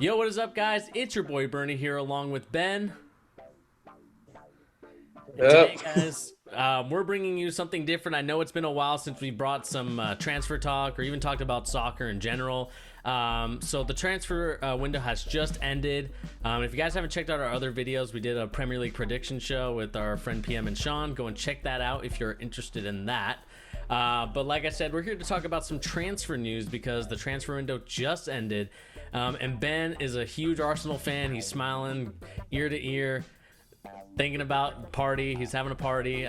Yo, what is up, guys? It's your boy Bernie here, along with Ben. And today, guys, we're bringing you something different. I know it's been a while since we brought some transfer talk or even talked about soccer in general. So the transfer window has just ended. If you guys haven't checked out our other videos, we did a Premier League prediction show with our friend PM and Sean. Go and check that out if you're interested in that. But like I said, we're here to talk about some transfer news because the transfer window just ended. And Ben is a huge Arsenal fan. He's smiling ear to ear, thinking about Partey. He's having a party.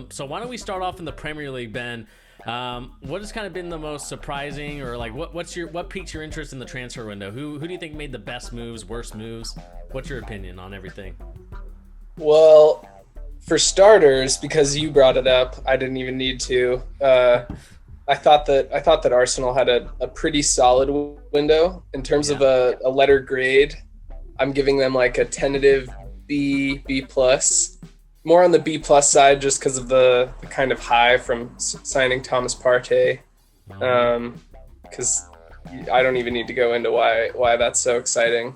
So why don't we start off in the Premier League, Ben? What has kind of been the most surprising, or like what piqued your interest in the transfer window? Who do you think made the best moves, worst moves? What's your opinion on everything? Well, for starters, because you brought it up, I didn't even need to. I thought that Arsenal had a pretty solid window in terms of a letter grade. I'm giving them like a tentative B plus, more on the B plus side, just because of the kind of high from signing Thomas Partey. Because I don't even need to go into why that's so exciting.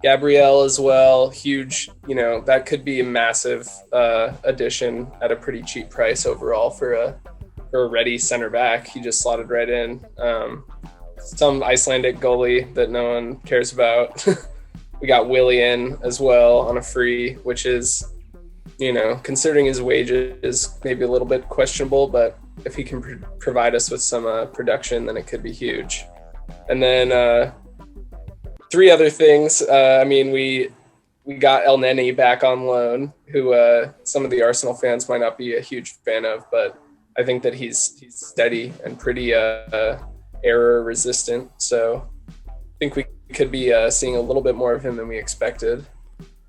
Gabriel as well, huge. That could be a massive addition at a pretty cheap price overall for a ready center back. He just slotted right in. Some Icelandic goalie that no one cares about. We got Willian as well on a free, which is, considering his wages, maybe a little bit questionable, but if he can provide us with some production, then it could be huge. And then three other things. We got El Neni back on loan, who some of the Arsenal fans might not be a huge fan of, but I think that he's steady and pretty error resistant. So I think we could be seeing a little bit more of him than we expected.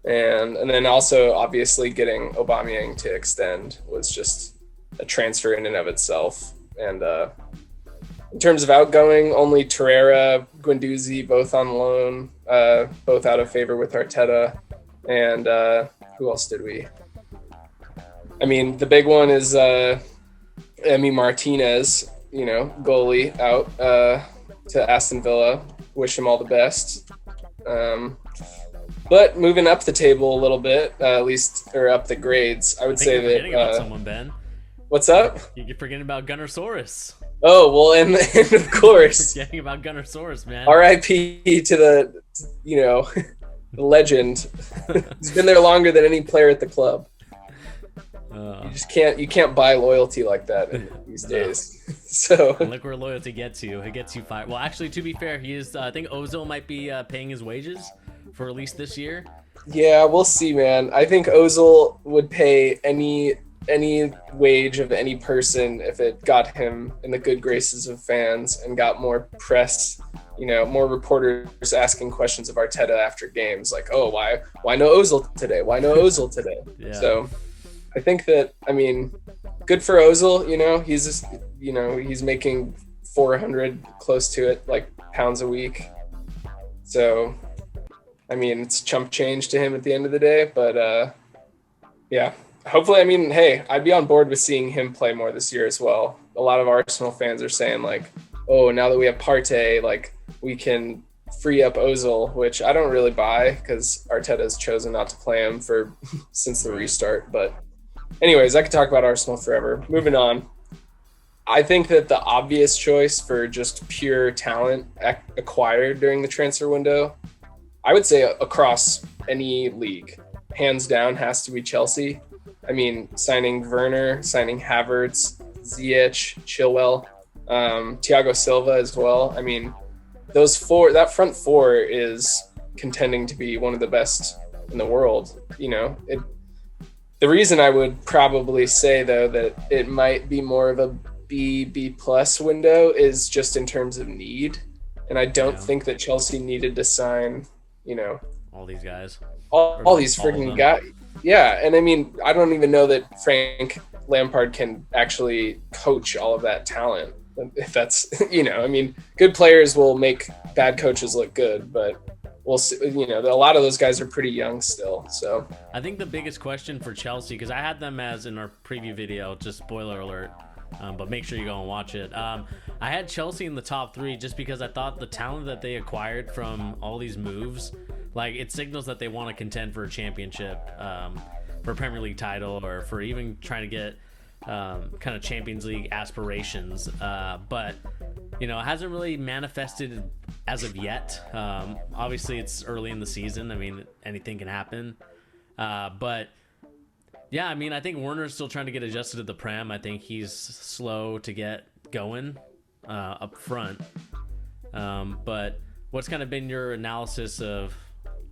And then also obviously getting Aubameyang to extend was just a transfer in and of itself. And in terms of outgoing, only Torreira, Guendouzi, both on loan, both out of favor with Arteta. And who else did we? The big one is Emi Martinez, goalie out to Aston Villa. Wish him all the best. But moving up the table a little bit, or up the grades, I would say that. Forgetting about someone, Ben. What's up? You're forgetting about Gunnersaurus. Oh well, and of course. Forgetting about Gunnersaurus, man. R.I.P. to the, the legend. He's been there longer than any player at the club. You can't buy loyalty like that these days. So and look where loyalty gets you. It gets you fired. Well, actually, to be fair, he is. I think Ozil might be paying his wages for at least this year. Yeah, we'll see, man. I think Ozil would pay any wage of any person if it got him in the good graces of fans and got more press. More reporters asking questions of Arteta after games, like, "Oh, why no Ozil today? Why no Ozil today?" Yeah. So I think that, good for Ozil. He's just, he's making 400 close to it, like, pounds a week. So, it's chump change to him at the end of the day. But, yeah, hopefully, hey, I'd be on board with seeing him play more this year as well. A lot of Arsenal fans are saying, like, oh, now that we have Partey, like, we can free up Ozil, which I don't really buy because Arteta's chosen not to play him since the restart. But anyways, I could talk about Arsenal forever. Moving on. I think that the obvious choice for just pure talent acquired during the transfer window, I would say across any league, hands down, has to be Chelsea. Signing Werner, signing Havertz, Ziyech, Chilwell, Thiago Silva as well. Those four, that front four is contending to be one of the best in the world. The reason I would probably say, though, that it might be more of a B plus window is just in terms of need. And I don't think that Chelsea needed to sign, all these guys. All these freaking guys. Yeah, and I don't even know that Frank Lampard can actually coach all of that talent. If that's, good players will make bad coaches look good, but we'll see. A lot of those guys are pretty young still. So I think the biggest question for Chelsea, because I had them as in our preview video, just spoiler alert, but make sure you go and watch it. I had Chelsea in the top 3 just because I thought the talent that they acquired from all these moves, like, it signals that they want to contend for a championship, for a Premier League title, or for even trying to get kind of Champions League aspirations. But, you know, it hasn't really manifested as of yet. Obviously, it's early in the season. I mean, anything can happen. But yeah, I mean, I think Werner's still trying to get adjusted to the Prem. I think he's slow to get going up front. But what's kind of been your analysis of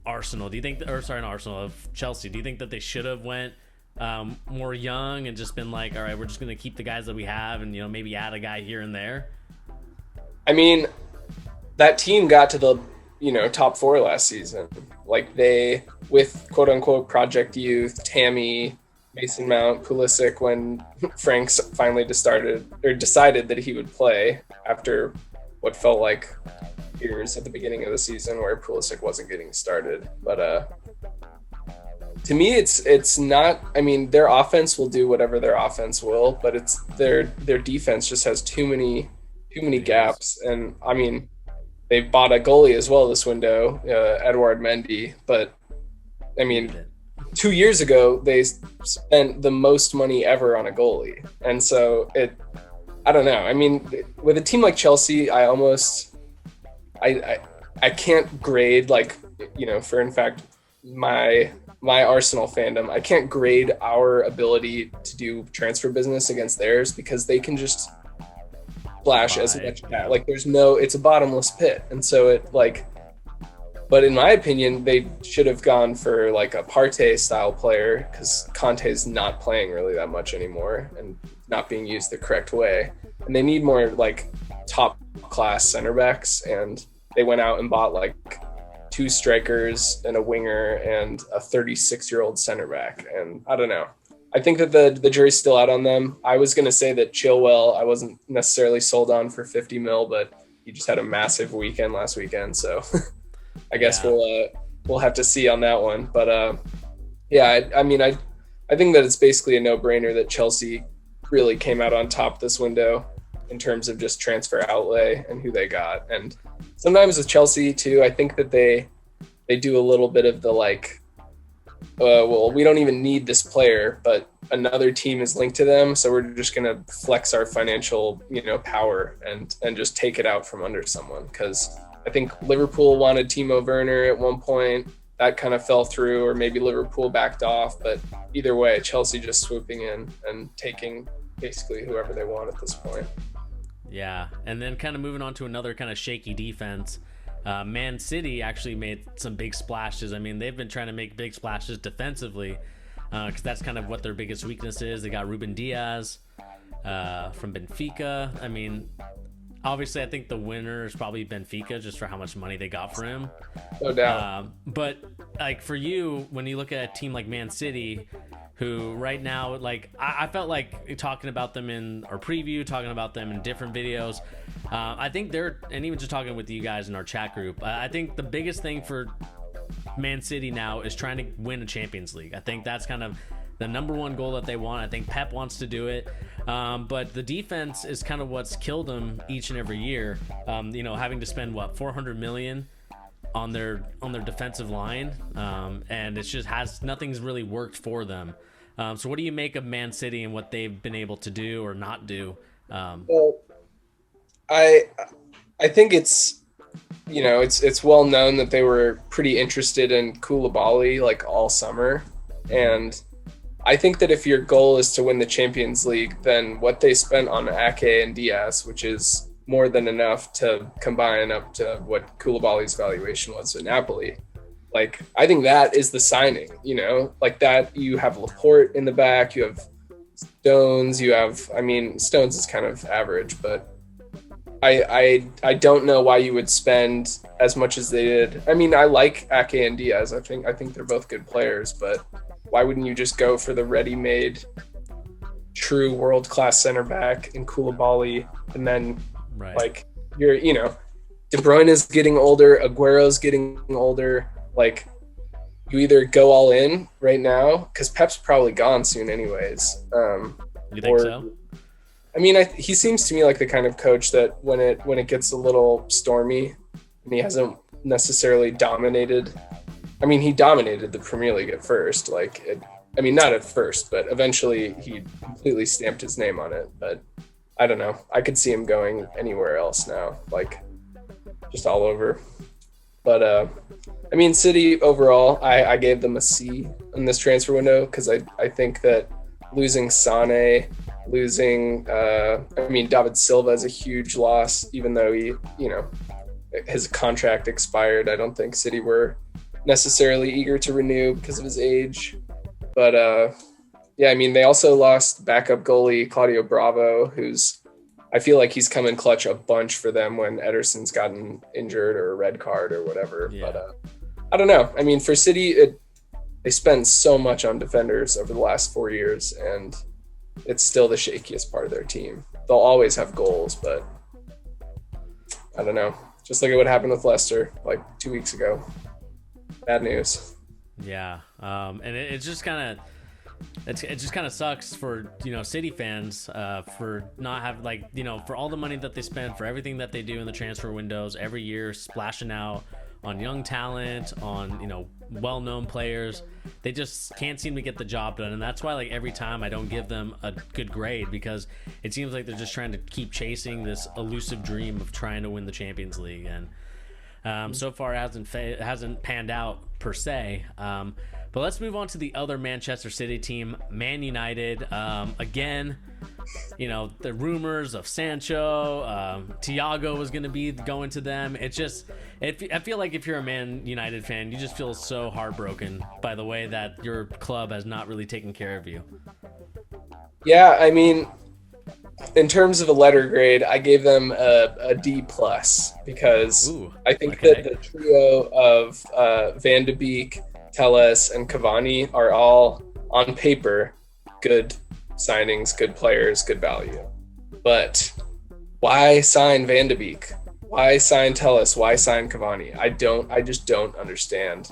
Arsenal? Do you think, not Arsenal, of Chelsea? Do you think that they should have went more young and just been like, all right, we're just going to keep the guys that we have and, you know, maybe add a guy here and there? I mean, that team got to the, you know, top 4 last season. Like, they, with quote unquote Project Youth, Tammy, Mason Mount, Pulisic, when Franks finally decided that he would play after what felt like years at the beginning of the season where Pulisic wasn't getting started. But to me, it's not. I mean, their offense will do whatever their offense will, but it's their defense just has too many gaps. And I mean, they bought a goalie as well this window, Edouard Mendy. But I mean, 2 years ago they spent the most money ever on a goalie, and so I don't know. I mean, with a team like Chelsea, I can't grade, like, you know, for in fact my Arsenal fandom, I can't grade our ability to do transfer business against theirs, because they can just splash as much as, like, it's a bottomless pit. And so it, like, but in my opinion, they should have gone for like a Partey style player, because Conte's not playing really that much anymore and not being used the correct way. And they need more like top class center backs. And they went out and bought like 2 strikers and a winger and a 36-year-old center back. And I don't know. I think that the jury's still out on them. I was going to say that Chilwell, I wasn't necessarily sold on for 50 mil, but he just had a massive weekend last weekend. So I guess we'll have to see on that one. But yeah, I mean, I think that it's basically a no-brainer that Chelsea really came out on top this window in terms of just transfer outlay and who they got. And sometimes with Chelsea too, I think that they do a little bit of the like, well, we don't even need this player, but another team is linked to them, so we're just going to flex our financial, you know, power and just take it out from under someone. Because I think Liverpool wanted Timo Werner at one point. That kind of fell through, or maybe Liverpool backed off. But either way, Chelsea just swooping in and taking basically whoever they want at this point. Yeah, and then kind of moving on to another kind of shaky defense. Man City actually made some big splashes. I mean, they've been trying to make big splashes defensively, because that's kind of what their biggest weakness is. They got Ruben Diaz from Benfica. I mean, obviously, I think the winner is probably Benfica, just for how much money they got for him. No doubt. But like for you, when you look at a team like Man City, who right now, like I felt like talking about them in our preview, talking about them in different videos. I think and even just talking with you guys in our chat group, I think the biggest thing for Man City now is trying to win a Champions League. I think that's kind of the number one goal that they want. I think Pep wants to do it. But the defense is kind of what's killed them each and every year. You know, having to spend $400 million on their defensive line, and it's just nothing's really worked for them. So what do you make of Man City and what they've been able to do or not do? Well, I think it's, you know, it's well known that they were pretty interested in Koulibaly like all summer, and I think that if your goal is to win the Champions League, then what they spent on Ake and Diaz, which is more than enough to combine up to what Koulibaly's valuation was at Napoli. Like, I think that is the signing, you know, like that. You have Laporte in the back, you have Stones, Stones is kind of average, but I don't know why you would spend as much as they did. I mean, I like Ake and Diaz. I think they're both good players, but why wouldn't you just go for the ready-made, true world-class center back in Koulibaly, and then like De Bruyne is getting older, Aguero's getting older. Like, you either go all in right now, because Pep's probably gone soon anyways. You think so? I mean, he seems to me like the kind of coach that when it gets a little stormy, and he hasn't necessarily dominated. I mean, he dominated the Premier League at first, I mean, not at first, but eventually he completely stamped his name on it. But I don't know. I could see him going anywhere else now, like just all over. But I mean, City overall, I gave them a C in this transfer window because I think that losing Sane, I mean, David Silva is a huge loss, even though his contract expired. I don't think City were necessarily eager to renew because of his age. But yeah, I mean, they also lost backup goalie Claudio Bravo, I feel like he's come in clutch a bunch for them when Ederson's gotten injured or a red card or whatever. Yeah. But I don't know. I mean, for City, they spend so much on defenders over the last 4 years, and it's still the shakiest part of their team. They'll always have goals, but I don't know. Just look at what happened with Leicester like 2 weeks ago. Bad news. Yeah, and it just kind of sucks for City fans for not having for all the money that they spend, for everything that they do in the transfer windows every year, splashing out on young talent, on well-known players. They just can't seem to get the job done, and that's why every time I don't give them a good grade, because it seems like they're just trying to keep chasing this elusive dream of trying to win the Champions League, and so far it hasn't panned out per se. But let's move on to the other Manchester City team, Man United. Again, the rumors of Sancho, Thiago was going to be going to them. I feel like if you're a Man United fan, you just feel so heartbroken by the way that your club has not really taken care of you. Yeah, I mean, in terms of a letter grade, I gave them a D+ because I think that the trio of Van de Beek, Telles, and Cavani are all, on paper, good signings, good players, good value. But why sign Van de Beek? Why sign Telles? Why sign Cavani? I just don't understand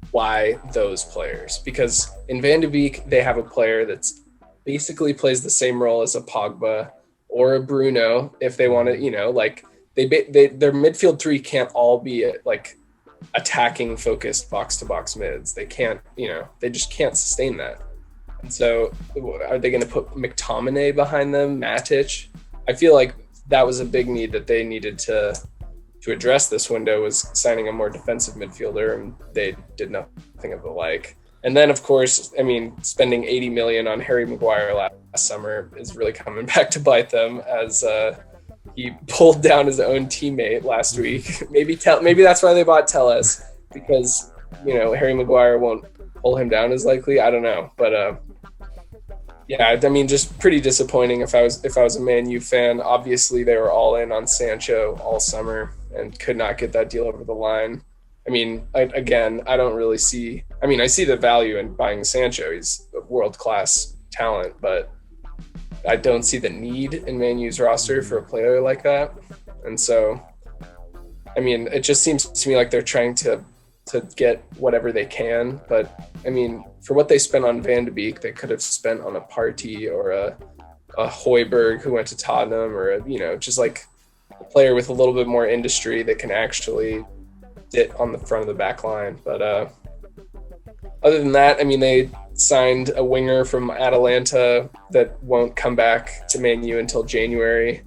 why those players. Because in Van de Beek, they have a player that's basically plays the same role as a Pogba or a Bruno if they want to, their midfield three can't all be attacking focused box to box mids. They can't, they just can't sustain that. And so are they going to put McTominay behind them, Matic? I feel like that was a big need that they needed to address this window, was signing a more defensive midfielder, and they did nothing of the like. And then, of course, I mean, spending 80 million on Harry Maguire last summer is really coming back to bite them, as he pulled down his own teammate last week. Maybe that's why they bought Telles, because Harry Maguire won't pull him down as likely. I don't know, but yeah, I mean, just pretty disappointing. If I was a Man U fan, obviously they were all in on Sancho all summer and could not get that deal over the line. I mean, I don't really see. I mean, I see the value in buying Sancho. He's a world-class talent, but I don't see the need in Man U's roster for a player like that. And so, I mean, it just seems to me like they're trying to get whatever they can. But I mean, for what they spent on Van de Beek, they could have spent on a Partey or a Højbjerg who went to Tottenham, or just like a player with a little bit more industry that can actually sit on the front of the back line. But other than that, I mean, they signed a winger from Atalanta that won't come back to Man U until January.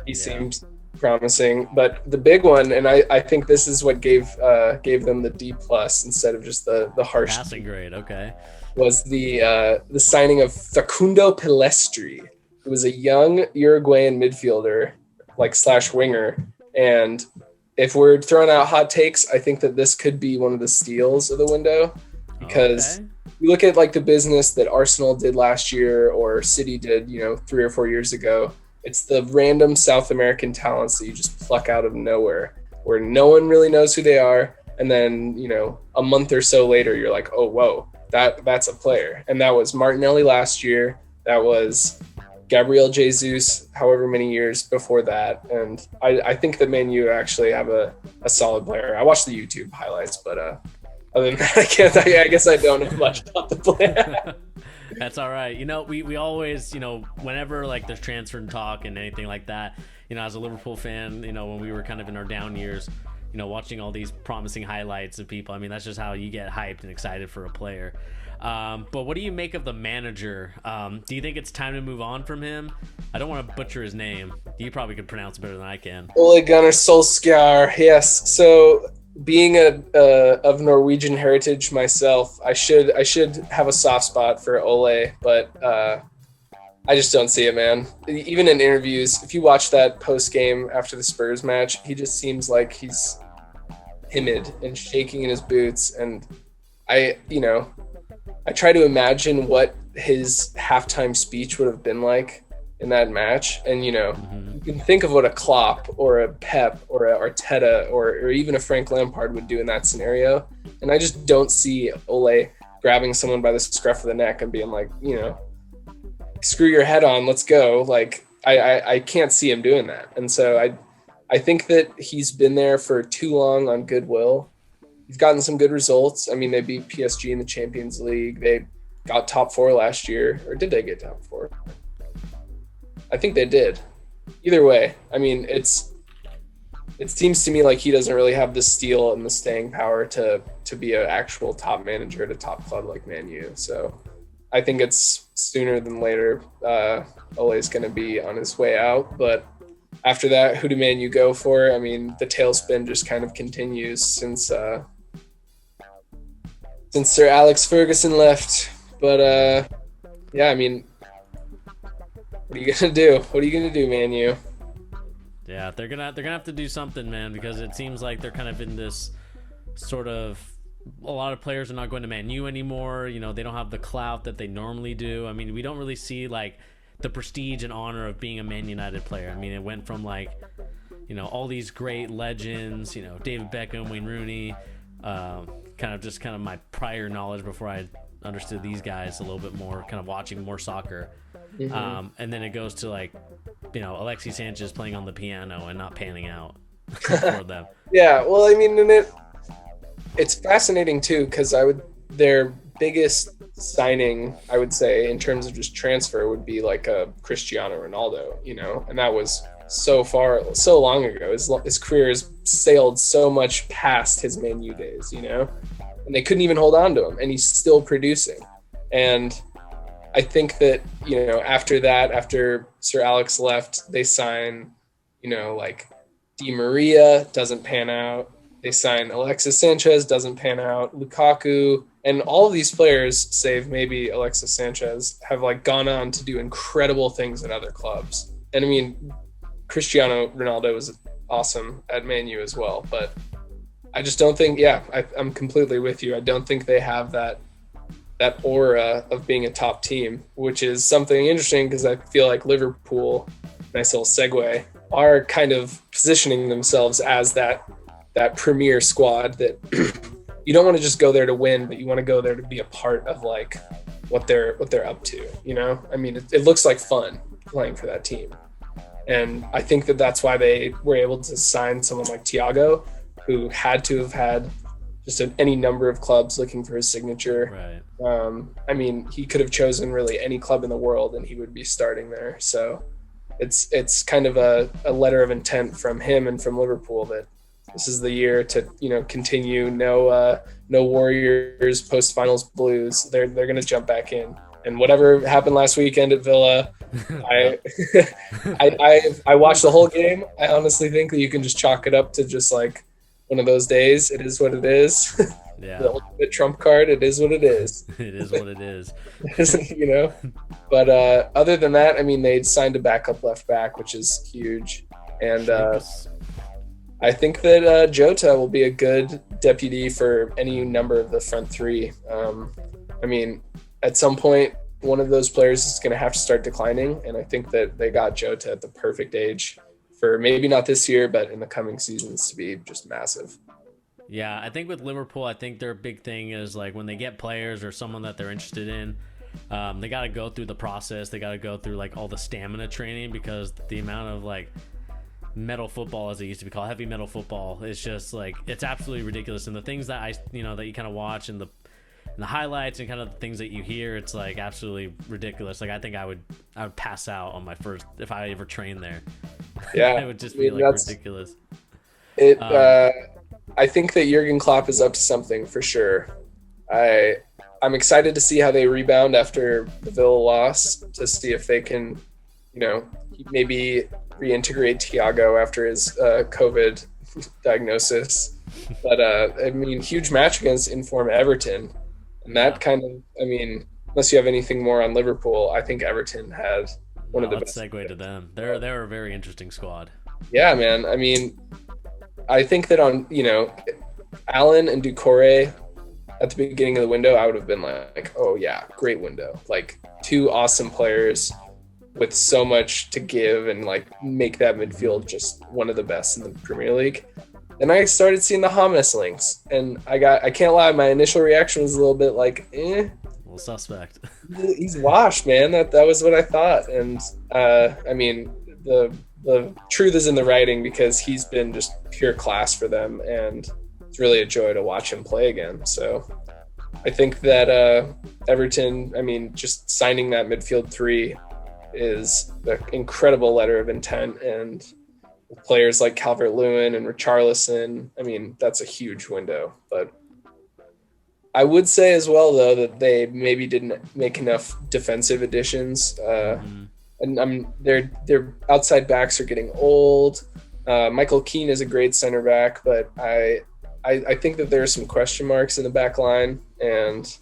He seems promising, but the big one, and I think this is what gave them the D+ instead of just the harsh passing grade, okay, was the signing of Facundo Pellistri, who was a young Uruguayan midfielder, / winger. And if we're throwing out hot takes, I think that this could be one of the steals of the window, because you look at the business that Arsenal did last year or City did, 3 or 4 years ago. It's the random South American talents that you just pluck out of nowhere, where no one really knows who they are. And then, a month or so later, you're like, oh, whoa, that's a player. And that was Martinelli last year. That was Gabriel Jesus, however many years before that. And I think that Man U actually have a solid player. I watched the YouTube highlights, but other than that, I guess I don't know much about the player. That's all right. We always, whenever like there's transfer talk and anything like that, as a Liverpool fan, when we were kind of in our down years, watching all these promising highlights of people, I mean, that's just how you get hyped and excited for a player. But what do you make of the manager? Do you think it's time to move on from him? I don't want to butcher his name. You probably could pronounce it better than I can. Ole Gunnar Solskjaer, yes. So being of Norwegian heritage myself, I should have a soft spot for Ole, but I just don't see it, man. Even in interviews, if you watch that post game after the Spurs match, he just seems like he's timid and shaking in his boots. And I try to imagine what his halftime speech would have been like in that match. And, you can think of what a Klopp or a Pep or a Arteta or even a Frank Lampard would do in that scenario. And I just don't see Ole grabbing someone by the scruff of the neck and being like, screw your head on, let's go. Like, I can't see him doing that. And so I think that he's been there for too long on goodwill. He's gotten some good results. I mean, they beat PSG in the Champions League. They got top 4 last year. Or did they get top 4? I think they did. Either way, I mean, it seems to me like he doesn't really have the steel and the staying power to be an actual top manager at a top club like Man U. So I think it's sooner than later. Ole's going to be on his way out. But after that, who do Man U go for? I mean, the tailspin just kind of continues since Sir Alex Ferguson left. But yeah, I mean, what are you gonna do? What are you gonna do, Man U? Yeah, they're gonna have to do something, man, because it seems like they're kind of in this sort of. A lot of players are not going to Man U anymore. They don't have the clout that they normally do. I mean, we don't really see like the prestige and honor of being a Man United player. I mean, it went from like, all these great legends, David Beckham, Wayne Rooney, kind of my prior knowledge before I understood these guys a little bit more, kind of watching more soccer. And then it goes to like, Alexis Sanchez playing on the piano and not panning out for them. Yeah, well, I mean, it's fascinating too, because their biggest signing, I would say, in terms of just transfer would be like a Cristiano Ronaldo, and that was so long ago. His career has sailed so much past his Man U days, and they couldn't even hold on to him, and he's still producing. And I think that, after that, after Sir Alex left, they sign, like Di Maria, doesn't pan out. They sign Alexis Sanchez, doesn't pan out. Lukaku, and all of these players, save maybe Alexis Sanchez, have like gone on to do incredible things at other clubs. And I mean, Cristiano Ronaldo was awesome at Man U as well, but I just don't think. Yeah, I'm completely with you. I don't think they have that aura of being a top team, which is something interesting because I feel like Liverpool, nice little segue, are kind of positioning themselves as that premier squad that you don't want to just go there to win, but you want to go there to be a part of like what they're up to. I mean, it looks like fun playing for that team, and I think that's why they were able to sign someone like Thiago, who had to have had just any number of clubs looking for his signature. Right. I mean, he could have chosen really any club in the world, and he would be starting there. So it's kind of a letter of intent from him and from Liverpool that this is the year to, continue. No Warriors post-finals blues. They're going to jump back in. And whatever happened last weekend at Villa, I watched the whole game. I honestly think that you can just chalk it up to just like one of those days. It is what it is. Yeah. The ultimate trump card. It is what it is. It is what it is. But other than that, I mean, they signed a backup left back, which is huge. And I think that Jota will be a good deputy for any number of the front three. I mean, at some point, one of those players is going to have to start declining, and I think that they got Jota at the perfect age for maybe not this year, but in the coming seasons to be just massive. Yeah, I think with Liverpool, I think their big thing is like when they get players or someone that they're interested in, they got to go through the process. They got to go through like all the stamina training, because the amount of like metal football, as it used to be called, heavy metal football, is just like, it's absolutely ridiculous. And the things that that you kind of watch and the highlights and kind of the things that you hear, it's like absolutely ridiculous. Like I think I would pass out on my first if I ever trained there. Yeah, It would just be like ridiculous. I think that Jurgen Klopp is up to something for sure. I'm excited to see how they rebound after the Villa loss, to see if they can, maybe reintegrate Thiago after his COVID diagnosis. But huge match against informed Everton, and that unless you have anything more on Liverpool, I think Everton had one of the best. Let's segue to them. They're a very interesting squad. Yeah, man. I think that on Allen and Doucouré at the beginning of the window, I would have been like, oh yeah, great window. Like two awesome players with so much to give and like make that midfield just one of the best in the Premier League. Then I started seeing the Hamas links, and I can't lie, my initial reaction was a little bit like, A little suspect. He's washed, man. That was what I thought. And the truth is in the writing, because he's been just pure class for them, and it's really a joy to watch him play again. So I think that Everton, just signing that midfield three is an incredible letter of intent, and with players like Calvert-Lewin and Richarlison, that's a huge window. But I would say as well, though, that they maybe didn't make enough defensive additions. And their outside backs are getting old. Michael Keane is a great center back, but I think that there are some question marks in the back line, and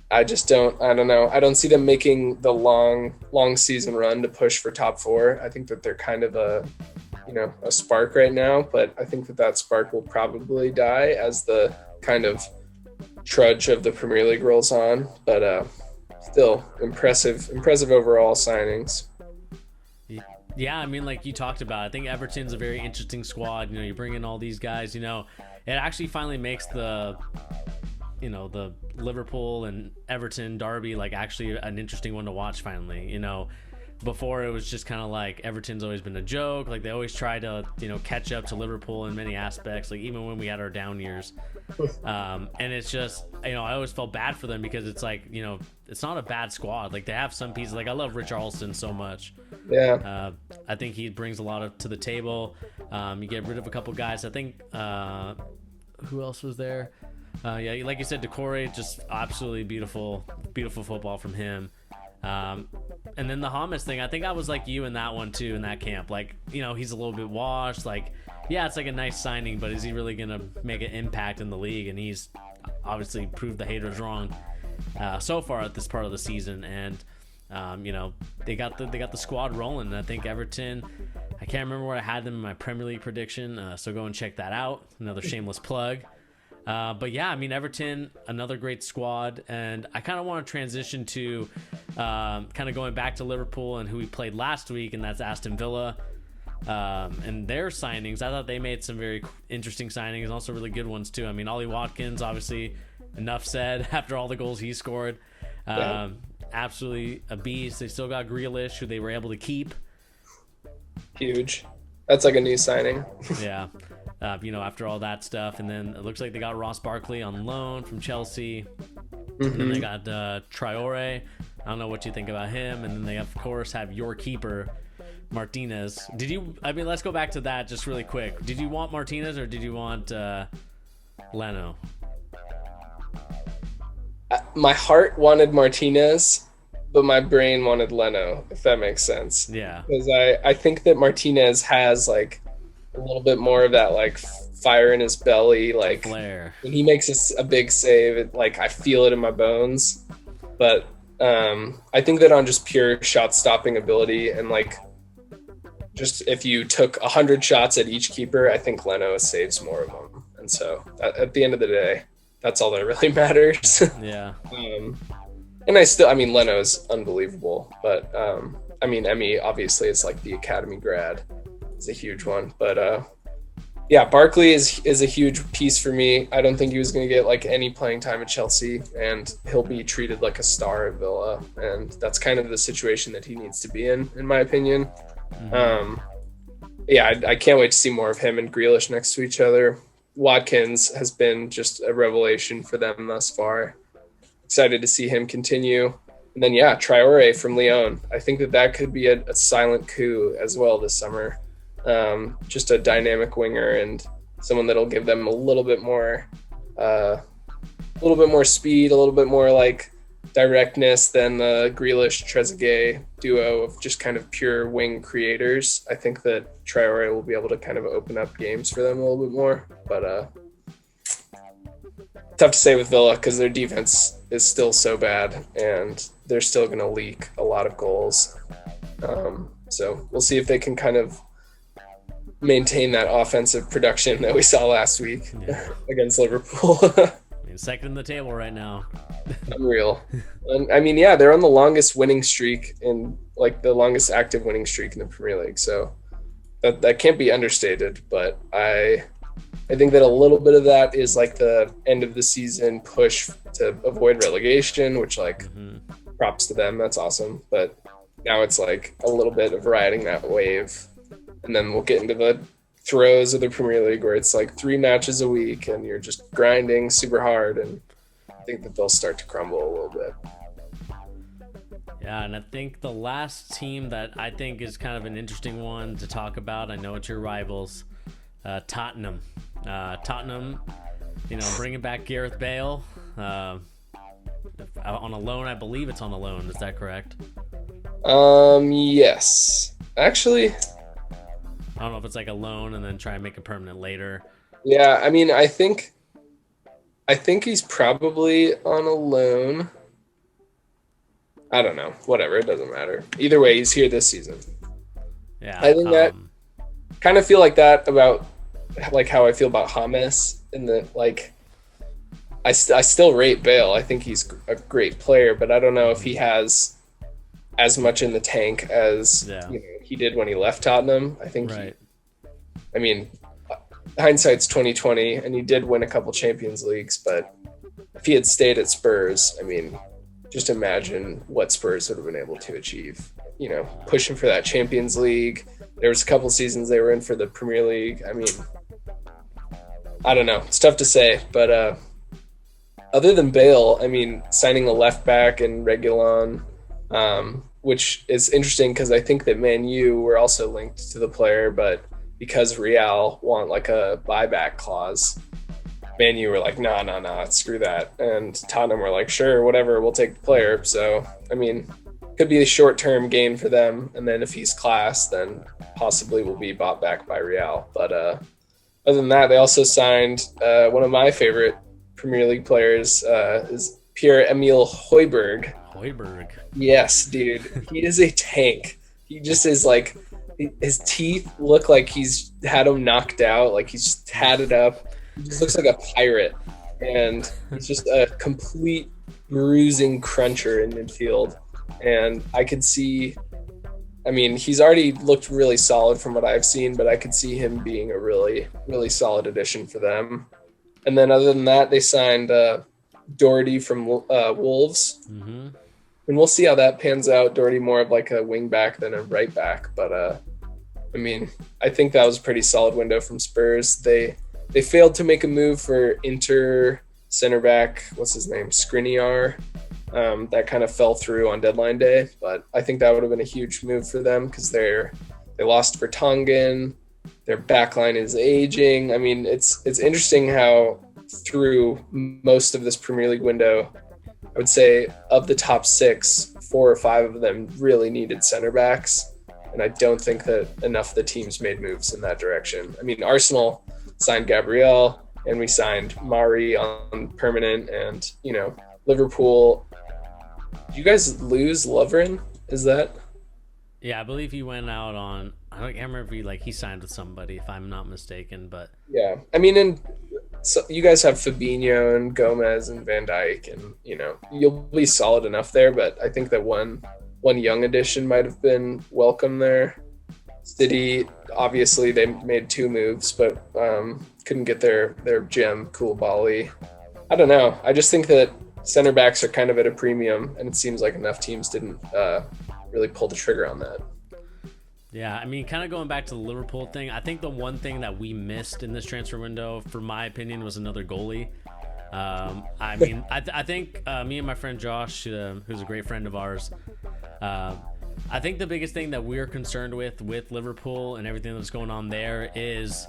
I don't know. I don't see them making the long season run to push for top four. I think that they're kind of a spark right now, but I think that spark will probably die as the kind of trudge of the Premier League rolls on. But still impressive overall signings. Yeah, like you talked about, I think Everton's a very interesting squad. You bring in all these guys, it actually finally makes the Liverpool and Everton derby like actually an interesting one to watch finally. Before it was just kind of like Everton's always been a joke. Like they always try to catch up to Liverpool in many aspects, like even when we had our down years. And it's just I always felt bad for them, because it's like it's not a bad squad. Like they have some pieces. Like I love Richarlison so much. Yeah. I think he brings a lot to the table. You get rid of a couple guys. I think who else was there? Yeah, like you said, Doucouré, just absolutely beautiful football from him. And then the Hamas thing, I think I was like you in that one too, in that camp. Like, he's a little bit washed. Like, yeah, it's like a nice signing, but is he really going to make an impact in the league? And he's obviously proved the haters wrong so far at this part of the season. And, they got the squad rolling. And I think Everton, I can't remember where I had them in my Premier League prediction, so go and check that out. Another shameless plug. But yeah, Everton, another great squad, and I kind of want to transition to kind of going back to Liverpool and who we played last week, and that's Aston Villa and their signings. I thought they made some very interesting signings, and also really good ones too. Ollie Watkins, obviously, enough said after all the goals he scored. Absolutely a beast. They still got Grealish, who they were able to keep. Huge. That's like a new signing. Yeah. After all that stuff. And then it looks like they got Ross Barkley on loan from Chelsea. And then they got Traore. I don't know what you think about him. And then they, of course, have your keeper, Martinez. Let's go back to that just really quick. Did you want Martinez or did you want Leno? My heart wanted Martinez, but my brain wanted Leno, if that makes sense. Yeah. Because I think that Martinez has like a little bit more of that like fire in his belly, like flair. When he makes a big save, I feel it in my bones. But I think that on just pure shot stopping ability, and like just if you took 100 shots at each keeper, I think Leno saves more of them. And so at the end of the day, that's all that really matters. Yeah. And Leno is unbelievable, but Emmy obviously is like the academy grad. Is a huge one, but Barkley is a huge piece for me. I don't think he was going to get like any playing time at Chelsea, and he'll be treated like a star at Villa, and that's kind of the situation that he needs to be in my opinion. I can't wait to see more of him and Grealish next to each other. Watkins has been just a revelation for them thus far. excited to see him continue. And then, yeah, Traore from Lyon. I think that could be a silent coup as well this summer. Just a dynamic winger and someone that'll give them a little bit more speed, a little bit more like directness than the Grealish-Trezeguet duo of just kind of pure wing creators. I think that Traore will be able to kind of open up games for them a little bit more. But tough to say with Villa because their defense is still so bad and they're still going to leak a lot of goals. So we'll see if they can kind of maintain that offensive production that we saw last week against Liverpool. Second in the table right now. Unreal. And I mean, yeah, they're on the longest winning streak in like the longest active winning streak in the Premier League. So that can't be understated, but I think that a little bit of that is like the end of the season push to avoid relegation, which like props to them. That's awesome. But now it's like a little bit of riding that wave. And then we'll get into the throes of the Premier League where it's like 3 matches a week and you're just grinding super hard. And I think that they'll start to crumble a little bit. Yeah, and I think the last team that I think is kind of an interesting one to talk about, I know it's your rivals, Tottenham. Tottenham, bringing back Gareth Bale on a loan. I believe it's on a loan. Is that correct? Yes. Actually, I don't know if it's like a loan and then try and make it permanent later. Yeah, I mean, I think he's probably on a loan. I don't know. Whatever, it doesn't matter. Either way, he's here this season. Yeah, I think that kind of feel like that about like how I feel about James in the like. I still rate Bale. I think he's a great player, but I don't know if he has as much in the tank as he did when he left Tottenham. I think I mean, hindsight's 2020, and he did win a couple Champions Leagues, but if he had stayed at Spurs, I mean, just imagine what Spurs would have been able to achieve. Pushing for that Champions League. There was a couple seasons they were in for the Premier League. I mean, I don't know. It's tough to say, but other than Bale, I mean, signing a left back in Reguilon, which is interesting because I think that Man U were also linked to the player, but because Real want like a buyback clause, Man U were like, nah, screw that. And Tottenham were like, sure, whatever, we'll take the player. So, I mean, could be a short-term gain for them. And then if he's class, then possibly will be bought back by Real. But other than that, they also signed one of my favorite Premier League players is Pierre-Emile Højbjerg. Yes, dude. He is a tank. He just is like, his teeth look like he's had him knocked out. Like he's just tatted up. He just looks like a pirate. And he's just a complete bruising cruncher in midfield. And I could see, I mean, he's already looked really solid from what I've seen, but I could see him being a really, really solid addition for them. And then other than that, they signed Doherty from Wolves. Mm-hmm. And we'll see how that pans out. Doherty more of like a wing back than a right back. But, I mean, I think that was a pretty solid window from Spurs. They failed to make a move for Inter center back, what's his name, Skriniar. That kind of fell through on deadline day. But I think that would have been a huge move for them because they lost Vertonghen. Their backline is aging. I mean, it's interesting how through most of this Premier League window, I would say of the top 6, 4 or 5 of them really needed center backs. And I don't think that enough of the teams made moves in that direction. I mean, Arsenal signed Gabriel and we signed Mari on permanent, and, Liverpool. Did you guys lose Lovren? Is that? Yeah, I believe he went out on, I can't remember if he signed with somebody, if I'm not mistaken, but. Yeah. I mean, so you guys have Fabinho and Gomez and Van Dijk, and you'll be solid enough there. But I think that one young addition might have been welcome there. City, obviously, they made 2 moves, but couldn't get their gem Koulibaly. I don't know. I just think that center backs are kind of at a premium, and it seems like enough teams didn't really pull the trigger on that. Yeah, I mean, kind of going back to the Liverpool thing, I think the one thing that we missed in this transfer window, for my opinion, was another goalie. I mean, I think me and my friend Josh, who's a great friend of ours, I think the biggest thing that we're concerned with Liverpool and everything that's going on there is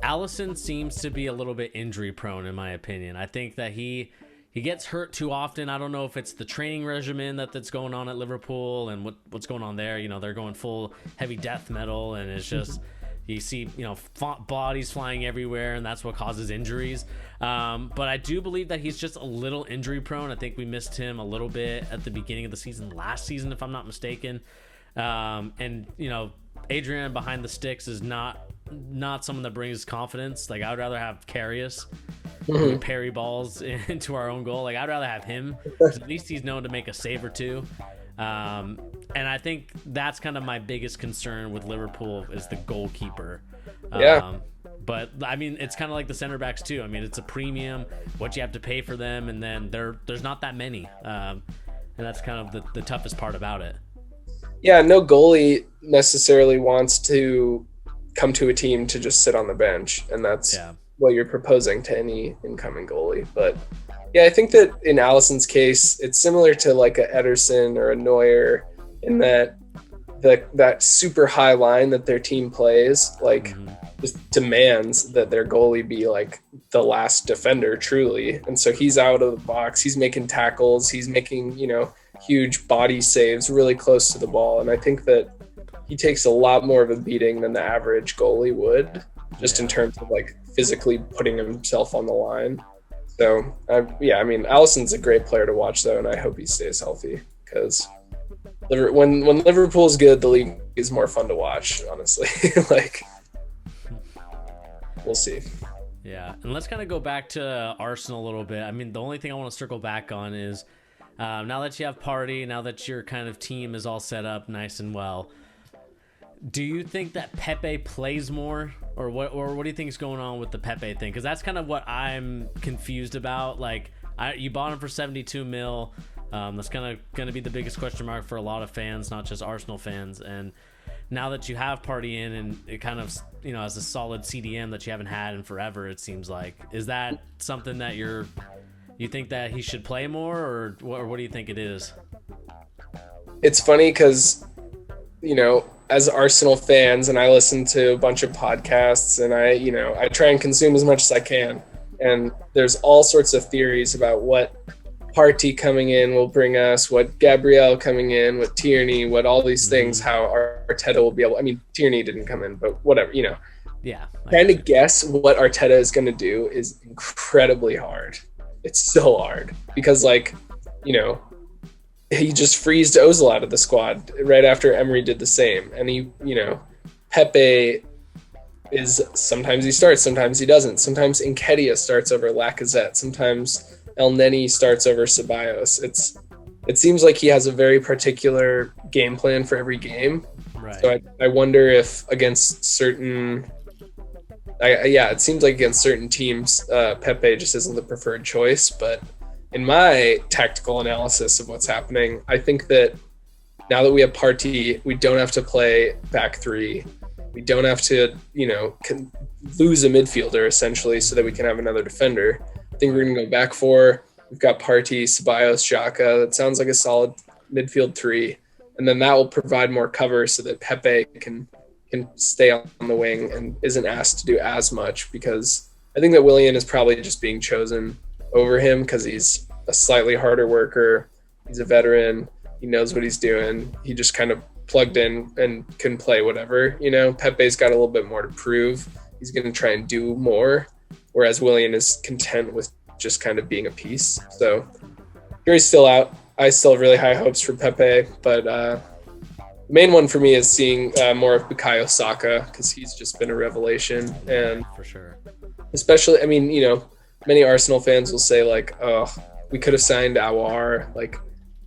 Alisson seems to be a little bit injury prone, in my opinion. I think that he gets hurt too often. I don't know if it's the training regimen that's going on at Liverpool and what's going on there. You know, they're going full heavy death metal, and it's just you see, you know, bodies flying everywhere, and that's what causes injuries. But I do believe that he's just a little injury prone. I think we missed him a little bit at the beginning of the season, last season, if I'm not mistaken. And, you know, Adrian behind the sticks is not someone that brings confidence. Like, I would rather have Karius parry balls into our own goal. Like, I'd rather have him, because at least he's known to make a save or two. And I think that's kind of my biggest concern with Liverpool is the goalkeeper. Yeah. But I mean, it's kind of like the center backs too. I mean, it's a premium, what you have to pay for them, and then there's not that many. And that's kind of the toughest part about it. Yeah, no goalie necessarily wants to come to a team to just sit on the bench, and that's what you're proposing to any incoming goalie. But yeah, I think that in Alisson's case, it's similar to like a Ederson or a Neuer in that that super high line that their team plays, like just demands that their goalie be like the last defender truly. And so he's out of the box, he's making tackles, he's making, you know, huge body saves really close to the ball. And I think that he takes a lot more of a beating than the average goalie would, just in terms of like physically putting himself on the line. So I mean, Alisson's a great player to watch though, and I hope he stays healthy, because when Liverpool's good, the league is more fun to watch, honestly. Like, we'll see. Yeah, and let's kind of go back to Arsenal a little bit. I mean, the only thing I want to circle back on is now that you have Partey, now that your kind of team is all set up nice and well, do you think that Pepe plays more, or what do you think is going on with the Pepe thing? Because that's kind of what I'm confused about. Like, you bought him for 72 mil. That's kind of going to be the biggest question mark for a lot of fans, not just Arsenal fans. And now that you have Partey in, and it kind of, you know, as a solid CDM that you haven't had in forever, it seems like, is that something that you think that he should play more, or what do you think it is? It's funny because, you know, as Arsenal fans, and I listen to a bunch of podcasts, and I try and consume as much as I can. And there's all sorts of theories about what Partey coming in will bring us, what Gabriel coming in, what Tierney, what all these things, how Arteta will be able, I mean, Tierney didn't come in, but whatever, you know. Yeah. Trying to guess what Arteta is going to do is incredibly hard. It's so hard because, like, you know, he just freezed Ozil out of the squad right after Emery did the same. And he, you know, Pepe is, sometimes he starts, sometimes he doesn't. Sometimes Nketiah starts over Lacazette. Sometimes El Neni starts over Ceballos. It seems like he has a very particular game plan for every game. Right. So I wonder if against certain, it seems like against certain teams, Pepe just isn't the preferred choice. But in my tactical analysis of what's happening, I think that now that we have Partey, we don't have to play back three. We don't have to, you know, lose a midfielder essentially so that we can have another defender. I think we're going to go back four. We've got Partey, Ceballos, Xhaka. That sounds like a solid midfield three. And then that will provide more cover so that Pepe can stay on the wing and isn't asked to do as much, because I think that Willian is probably just being chosen over him because he's a slightly harder worker. He's a veteran. He knows what he's doing. He just kind of plugged in and can play whatever. You know, Pepe's got a little bit more to prove. He's going to try and do more, whereas Willian is content with just kind of being a piece. So jury's still out. I still have really high hopes for Pepe, but the main one for me is seeing more of Bukayo Saka, because he's just been a revelation. And for sure, especially, I mean, you know, many Arsenal fans will say like, oh, we could have signed Aouar, like,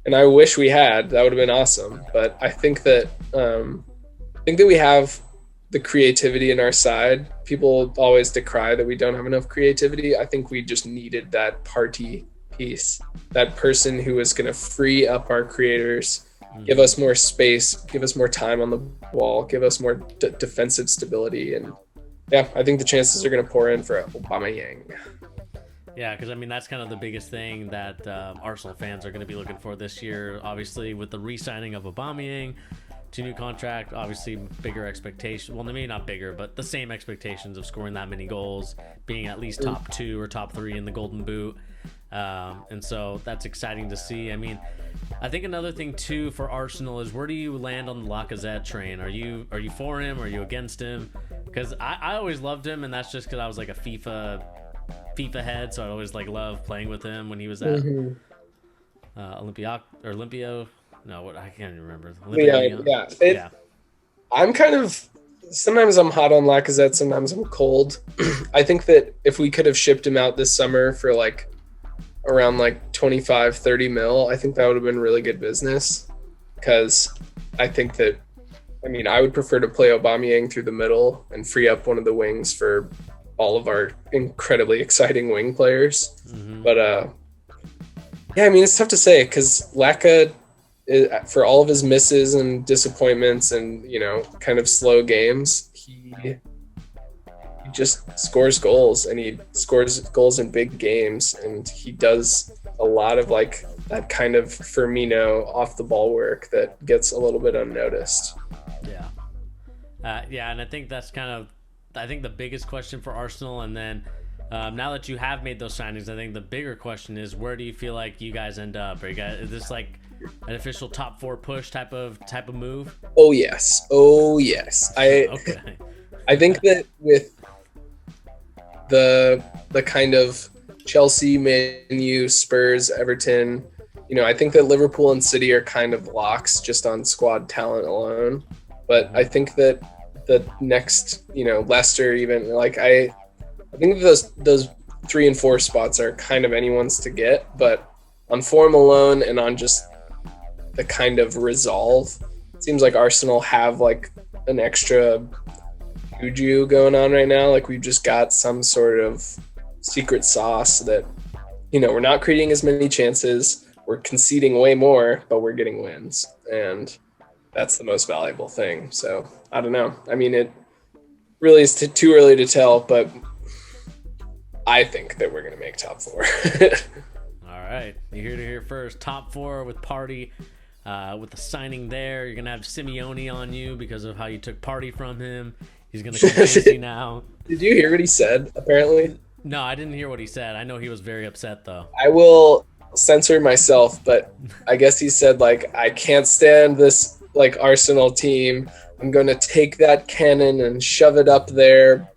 and I wish we had. That would have been awesome. But I think that we have the creativity in our side. People always decry that we don't have enough creativity. I think we just needed that Partey piece, that person who is going to free up our creators, give us more space, give us more time on the ball, give us more defensive stability. And yeah, I think the chances are going to pour in for Aubameyang. Yeah, because I mean that's kind of the biggest thing that Arsenal fans are going to be looking for this year. Obviously, with the re-signing of Aubameyang to new contract, obviously bigger expectations. Well, maybe not bigger, but the same expectations of scoring that many goals, being at least top 2 or top 3 in the Golden Boot, and so that's exciting to see. I mean, I think another thing too for Arsenal is where do you land on the Lacazette train? Are you for him? Are you against him? Because I always loved him, and that's just because I was like a FIFA head, so I always like loved playing with him when he was at Olympio. No, what I can't even remember. Yeah. I'm kind of sometimes I'm hot on Lacazette, sometimes I'm cold. I think that if we could have shipped him out this summer for like around like 25-30 mil, I think that would have been really good business. Because I think that, I mean, I would prefer to play Aubameyang through the middle and free up one of the wings for all of our incredibly exciting wing players. But yeah, I mean, it's tough to say because Laka, for all of his misses and disappointments and, you know, kind of slow games, he just scores goals, and he scores goals in big games, and he does a lot of like that kind of Firmino off the ball work that gets a little bit unnoticed. Yeah, and I think that's kind of, I think the biggest question for Arsenal. And then now that you have made those signings, I think the bigger question is where do you feel like you guys end up? Are you guys, is this like an official top 4 push type of move? Oh yes. Okay. I think that with the kind of Chelsea, Man U, Spurs, Everton, you know, I think that Liverpool and City are kind of locks just on squad talent alone. But I think that the next, you know, Leicester, even like I think those 3 and 4 spots are kind of anyone's to get, but on form alone and on just the kind of resolve, it seems like Arsenal have like an extra juju going on right now. Like we've just got some sort of secret sauce that, you know, we're not creating as many chances, we're conceding way more, but we're getting wins, and that's the most valuable thing. So I don't know. I mean, it really is too early to tell, but I think that we're going to make top 4. All right. You hear to hear first. Top 4 with Partey. With the signing there, you're going to have Simeone on you because of how you took Partey from him. He's going to convince you now. Did you hear what he said, apparently? No, I didn't hear what he said. I know he was very upset, though. I will censor myself, but I guess he said, like, I can't stand this, like, Arsenal team. I'm going to take that cannon and shove it up there.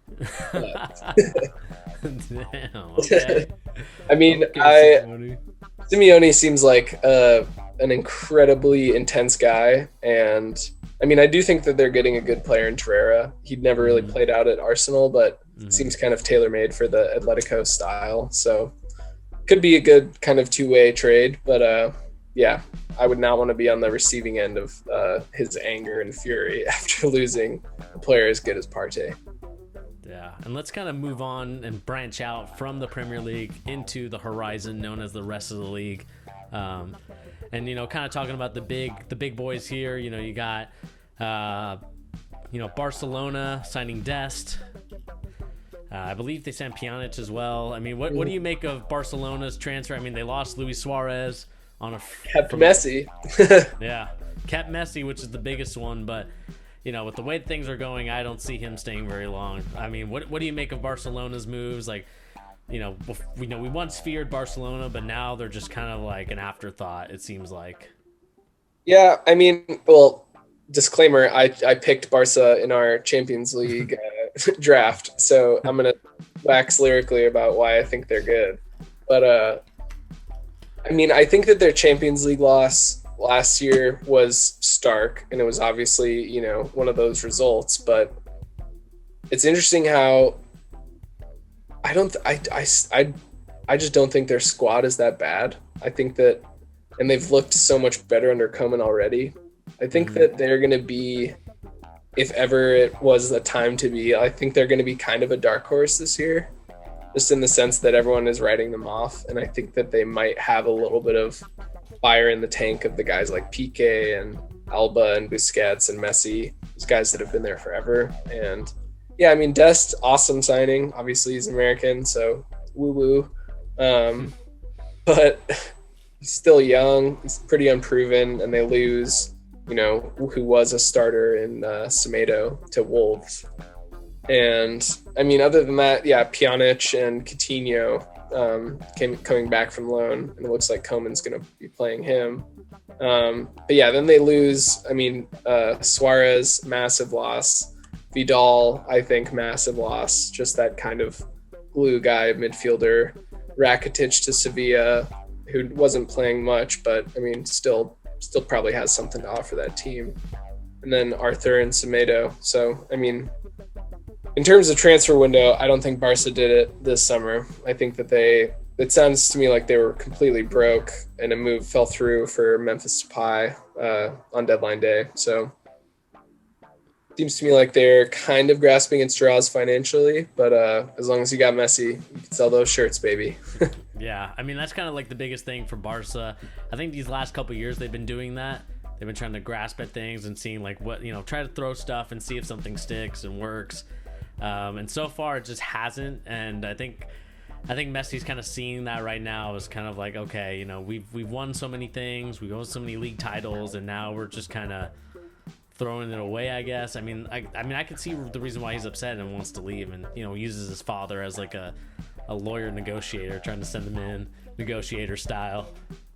Damn, okay. I mean, Simeone seems like an incredibly intense guy, and I mean, I do think that they're getting a good player in Torreira. He'd never really played out at Arsenal, but seems kind of tailor-made for the Atletico style, so could be a good kind of two-way trade. But yeah, I would not want to be on the receiving end of his anger and fury after losing a player as good as Partey. Yeah, and let's kind of move on and branch out from the Premier League into the horizon known as the rest of the league. And, you know, kind of talking about the big boys here, you know, you got, you know, Barcelona signing Dest. I believe they signed Pjanic as well. I mean, what do you make of Barcelona's transfer? I mean, they lost Luis Suarez on a... Kept Messi. Yeah, kept Messi, which is the biggest one, but... You know, with the way things are going, I don't see him staying very long. I mean, what do you make of Barcelona's moves? Like, you know, we once feared Barcelona, but now they're just kind of like an afterthought, it seems like. Yeah, I mean, well, disclaimer, I picked Barca in our Champions League draft, so I'm going to wax lyrically about why I think they're good. But, I mean, I think that their Champions League loss last year was stark, and it was obviously, you know, one of those results, but it's interesting how I just don't think their squad is that bad. I think that, and they've looked so much better under Koeman already. I think that they're going to be, if ever it was the time to be, I think they're going to be kind of a dark horse this year, just in the sense that everyone is writing them off, and I think that they might have a little bit of fire in the tank of the guys like Piqué and Alba and Busquets and Messi, these guys that have been there forever. And yeah, I mean, Dest, awesome signing. Obviously he's American, so woo-woo. But he's still young. He's pretty unproven, and they lose, who was a starter in Semedo to Wolves. And I mean, other than that, yeah, Pjanic and Coutinho coming back from loan, and it looks like Koeman's going to be playing him. But yeah, then they lose. I mean, Suarez, massive loss. Vidal, I think, massive loss. Just that kind of glue guy, midfielder. Rakitic to Sevilla, who wasn't playing much, but I mean, still probably has something to offer that team. And then Arthur and Semedo. So, I mean, in terms of transfer window, I don't think Barca did it this summer. I think that it sounds to me like they were completely broke and a move fell through for Memphis Depay on deadline day. So seems to me like they're kind of grasping at straws financially, but as long as you got Messi, you can sell those shirts, baby. Yeah, I mean, that's kind of like the biggest thing for Barca. I think these last couple of years they've been doing that. They've been trying to grasp at things and seeing like what, try to throw stuff and see if something sticks and works. And so far it just hasn't. And I think Messi's kind of seeing that right now is kind of like, okay, we've won so many things, we've won so many league titles, and now we're just kind of throwing it away, I guess. I mean, I could see the reason why he's upset and wants to leave, and uses his father as like a lawyer negotiator, trying to send him in negotiator style,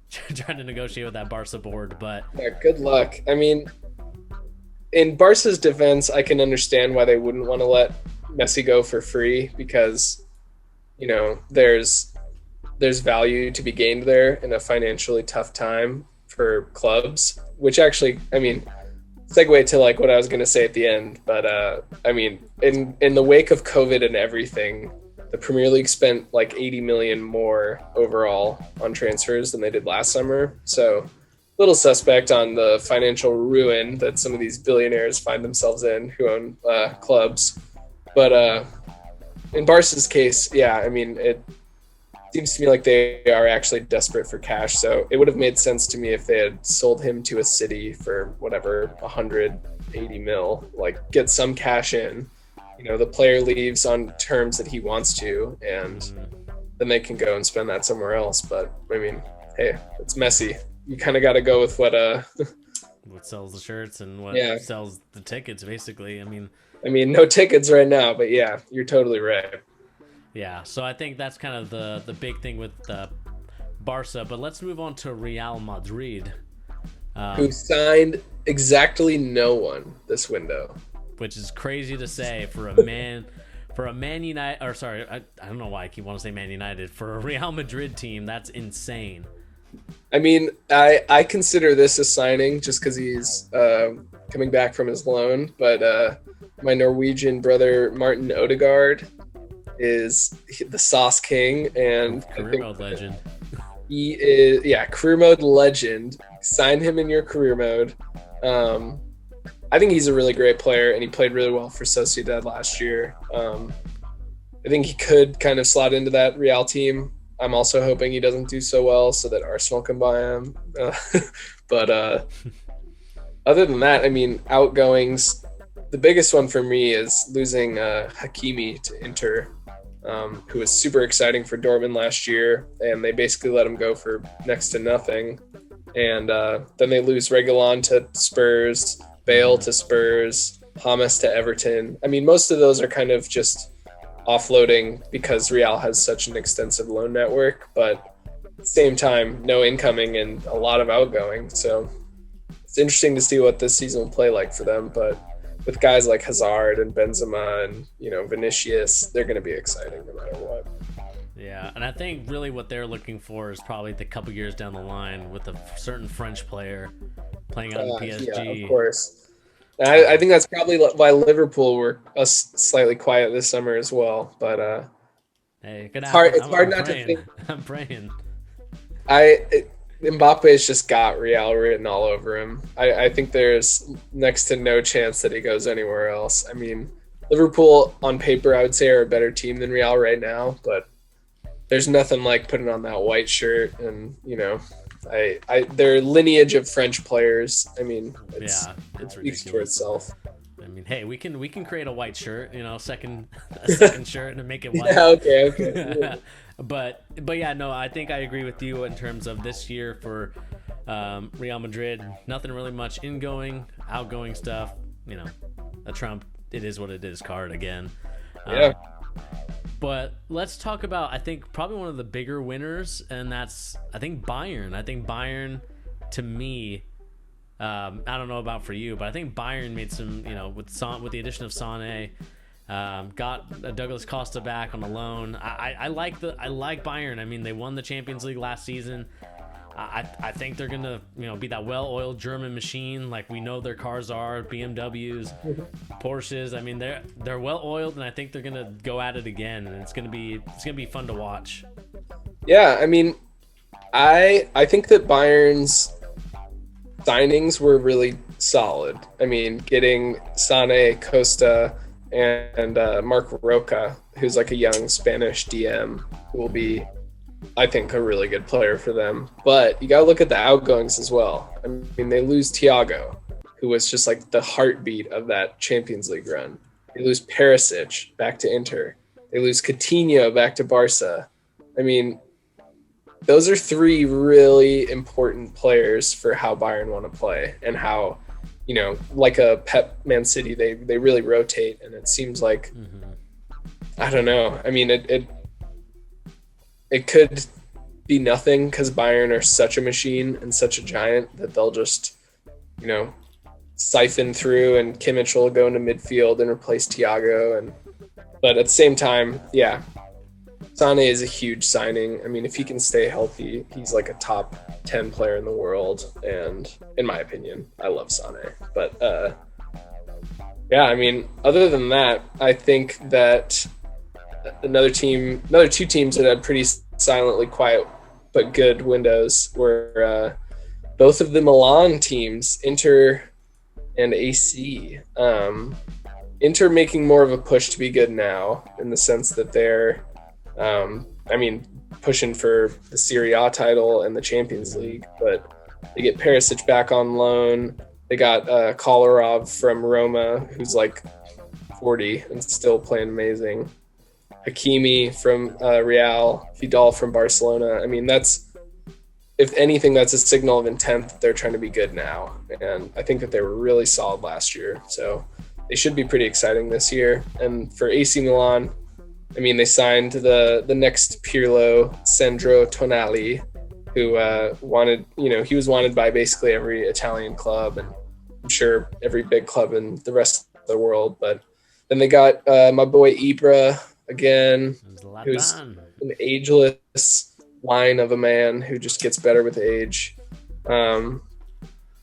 trying to negotiate with that Barca board. But yeah, good luck. I mean, in Barca's defense, I can understand why they wouldn't want to let Messi go for free, because there's value to be gained there in a financially tough time for clubs, which actually, I mean, segue to like what I was going to say at the end, but I mean, in the wake of COVID and everything, the Premier League spent like 80 million more overall on transfers than they did last summer. So little suspect on the financial ruin that some of these billionaires find themselves in who own clubs. But in Barca's case, yeah, I mean, it seems to me like they are actually desperate for cash. So it would have made sense to me if they had sold him to a city for whatever, 180 mil, like get some cash in. The player leaves on terms that he wants to, and then they can go and spend that somewhere else. But I mean, hey, it's Messi. You kind of got to go with what sells the shirts and what sells the tickets, basically. I mean, no tickets right now, but yeah, you're totally right. Yeah, so I think that's kind of the big thing with Barca. But let's move on to Real Madrid, who signed exactly no one this window, which is crazy to say for a Man United. Or sorry, I don't know why I keep wanting to say Man United. For a Real Madrid team, that's insane. I mean, I consider this a signing just because he's coming back from his loan, but my Norwegian brother Martin Odegaard is the Sauce King, and career mode legend. He is, career mode legend. Sign him in your career mode. I think he's a really great player, and he played really well for Sociedad last year. I think he could kind of slot into that Real team. I'm also hoping he doesn't do so well so that Arsenal can buy him. But other than that, I mean, outgoings, the biggest one for me is losing Hakimi to Inter, who was super exciting for Dortmund last year, and they basically let him go for next to nothing. And then they lose Reguilon to Spurs, Bale to Spurs, Hamas to Everton. I mean, most of those are kind of just offloading because Real has such an extensive loan network, but at the same time, no incoming and a lot of outgoing. So it's interesting to see what this season will play like for them. But with guys like Hazard and Benzema and Vinicius, they're going to be exciting no matter what. Yeah, and I think really what they're looking for is probably the couple years down the line with a certain French player playing on PSG. Yeah, of course. I think that's probably why Liverpool were slightly quiet this summer as well. But hey, it's hard not to think. I'm praying. Mbappe's just got Real written all over him. I think there's next to no chance that he goes anywhere else. I mean, Liverpool on paper, I would say, are a better team than Real right now, but there's nothing like putting on that white shirt and their lineage of French players. I mean, it speaks for itself. I mean, hey, we can create a white shirt, a second shirt and make it white. Yeah, okay. But yeah, no, I think I agree with you in terms of this year for Real Madrid. Nothing really much ingoing, outgoing stuff. You know, a Trump, it is what it is card again. Yeah. But let's talk about, I think, probably one of the bigger winners, and that's, I think, Bayern. I think Bayern, to me, I don't know about for you, but I think Bayern made some, you know, with the addition of Sané, got Douglas Costa back on a loan. I like Bayern. I mean, they won the Champions League last season. I think they're gonna, you know, be that well-oiled German machine like we know their cars are, BMWs, Porsches. I mean, they're well-oiled, and I think they're gonna go at it again, and it's gonna be fun to watch. Yeah, I mean, I think that Bayern's signings were really solid. I mean, getting Sané, Costa, and Marc Roca, who's like a young Spanish DM, who will be, I think, a really good player for them. But you got to look at the outgoings as well. I mean, they lose Thiago, who was just like the heartbeat of that Champions League run. They lose Perisic back to Inter. They lose Coutinho back to Barca. I mean, those are three really important players for how Bayern want to play and how, you know, like a Pep Man City, they really rotate. And it seems like, I don't know. I mean, it could be nothing because Bayern are such a machine and such a giant that they'll just, you know, siphon through, and Kimmich will go into midfield and replace Thiago. But at the same time, yeah, Sané is a huge signing. I mean, if he can stay healthy, he's like a top 10 player in the world. And in my opinion, I love Sané. But yeah, I mean, other than that, I think that another two teams that had pretty silently quiet but good windows were both of the Milan teams, Inter and AC. Inter making more of a push to be good now, in the sense that they're, I mean, pushing for the Serie A title and the Champions League, but they get Perisic back on loan. They got Kolarov from Roma, who's like 40 and still playing amazing. Hakimi from Real, Vidal from Barcelona. I mean, that's, if anything, that's a signal of intent that they're trying to be good now. And I think that they were really solid last year. So they should be pretty exciting this year. And for AC Milan, I mean, they signed the next Pirlo, Sandro Tonali, who wanted, you know, he was wanted by basically every Italian club, and I'm sure every big club in the rest of the world. But then they got my boy Ibra again, who's an ageless line of a man who just gets better with age. And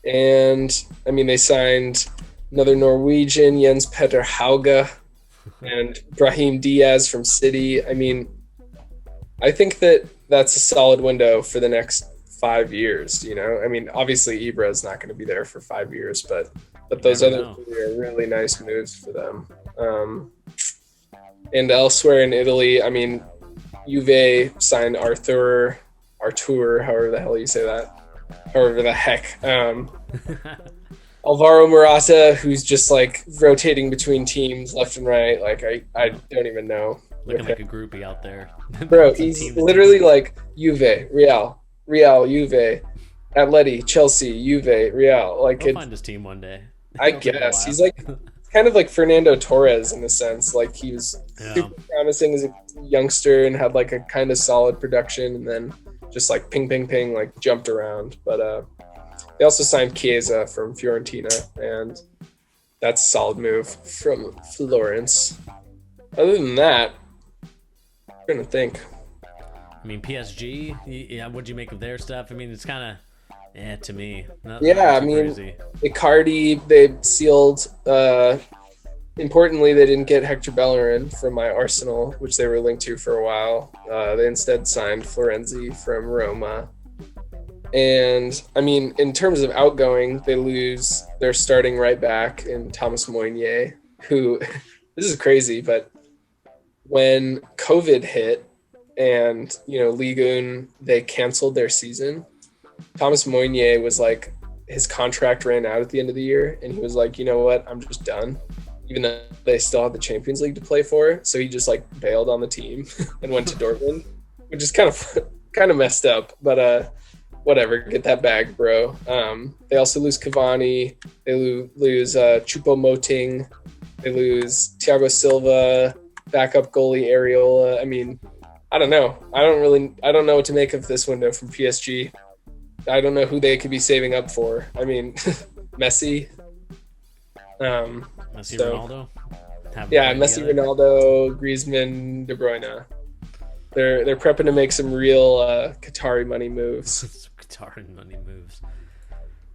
I mean, they signed another Norwegian, Jens Petter Hauge, and Brahim Diaz from City. I mean, I think that that's a solid window for the next 5 years, you know? I mean, obviously Ibra is not going to be there for 5 years, but those other three are really nice moves for them. And elsewhere in Italy, I mean, Juve signed Artur, however the hell you say that, however the heck. Alvaro Morata, who's just like rotating between teams left and right. Like, I don't even know. Looking like a groupie out there. Bro, he's literally like Juve, Real, Juve, Atleti, Chelsea, Juve, Real. Like, I'll find his team one day. I guess he's like kind of like Fernando Torres in a sense. Like, he was super promising as a youngster and had like a kind of solid production, and then just like ping, like jumped around. But they also signed Chiesa from Fiorentina, and that's a solid move from Florence. Other than that, I'm trying to think. I mean, PSG, yeah, what'd you make of their stuff? I mean, it's kind of, to me. Not I mean, crazy. Icardi, they sealed. Importantly, they didn't get Hector Bellerin from my Arsenal, which they were linked to for a while. They instead signed Florenzi from Roma. And, I mean, in terms of outgoing, they lose their starting right back in Thomas Meunier, who, this is crazy, but when COVID hit and, you know, Ligue 1, they canceled their season, Thomas Meunier was like, his contract ran out at the end of the year, and he was like, you know what, I'm just done, even though they still had the Champions League to play for. So he just like bailed on the team and went to Dortmund. which is kind of messed up, but whatever, get that bag, bro. They also lose Cavani, they lose Choupo-Moting, they lose Thiago Silva, backup goalie Areola. I mean, I don't know. I don't know what to make of this window from PSG. I don't know who they could be saving up for. I mean, Messi. Messi, Ronaldo. Yeah, Messi, Ronaldo, Griezmann, De Bruyne. They're prepping to make some real Qatari money moves. Qatari money moves.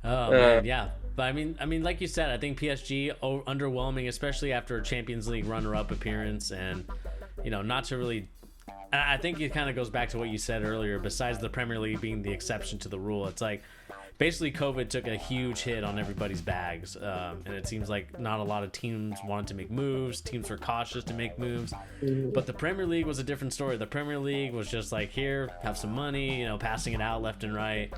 Oh man, yeah. But I mean, like you said, I think PSG underwhelming, especially after a Champions League runner-up appearance, and not to really. I think it kind of goes back to what you said earlier. Besides the Premier League being the exception to the rule, it's like basically COVID took a huge hit on everybody's bags, and it seems like not a lot of teams wanted to make moves. Teams were cautious to make moves, but the Premier League was a different story. The Premier League was just like, here, have some money, passing it out left and right,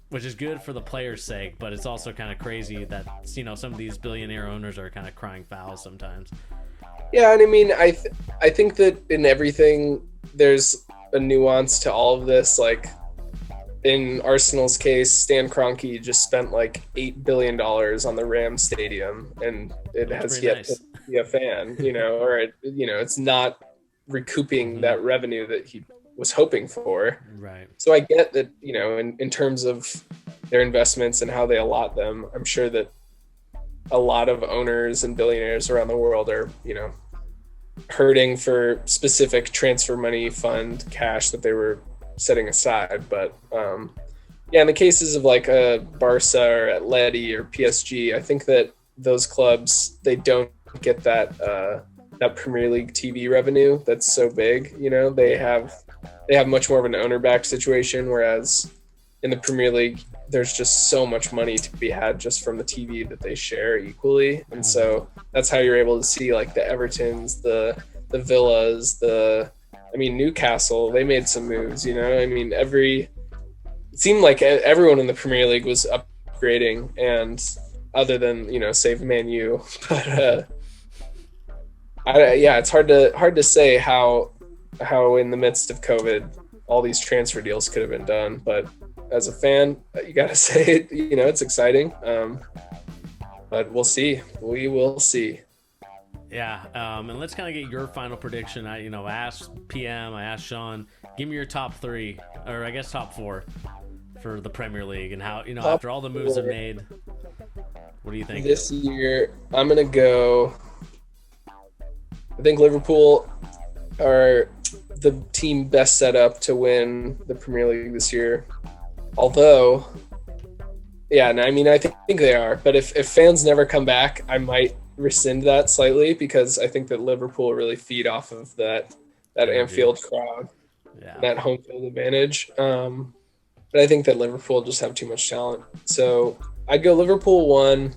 which is good for the players' sake, but it's also kind of crazy that some of these billionaire owners are kind of crying foul sometimes. Yeah, and I mean, I think that in everything there's a nuance to all of this. Like in Arsenal's case, Stan Kroenke just spent like $8 billion on the Rams stadium, and it has yet to be a fan. Or it's not recouping that revenue that he was hoping for. Right. So I get that. In terms of their investments and how they allot them, I'm sure that a lot of owners and billionaires around the world are, hurting for specific transfer money fund cash that they were setting aside. But in the cases of like a Barca or Atleti or PSG, I think that those clubs, they don't get that Premier League TV revenue that's so big. They have much more of an owner-backed situation, whereas in the Premier League, there's just so much money to be had just from the TV that they share equally. And so that's how you're able to see like the Evertons, the Villas, Newcastle, they made some moves, it seemed like everyone in the Premier League was upgrading, and other than, save Man U, but it's hard to say how in the midst of COVID, all these transfer deals could have been done, but as a fan, you gotta say it. It's exciting, but we'll see. We will see. Yeah, and let's kind of get your final prediction. I asked PM, I asked Sean, give me your top 3, or I guess top 4 for the Premier League, and how after all the moves are made. What do you think? This year, I'm gonna go. I think Liverpool are the team best set up to win the Premier League this year. Although, I think they are. But if fans never come back, I might rescind that slightly, because I think that Liverpool really feed off of that Anfield crowd, that home field advantage. But I think that Liverpool just have too much talent. So I'd go Liverpool 1.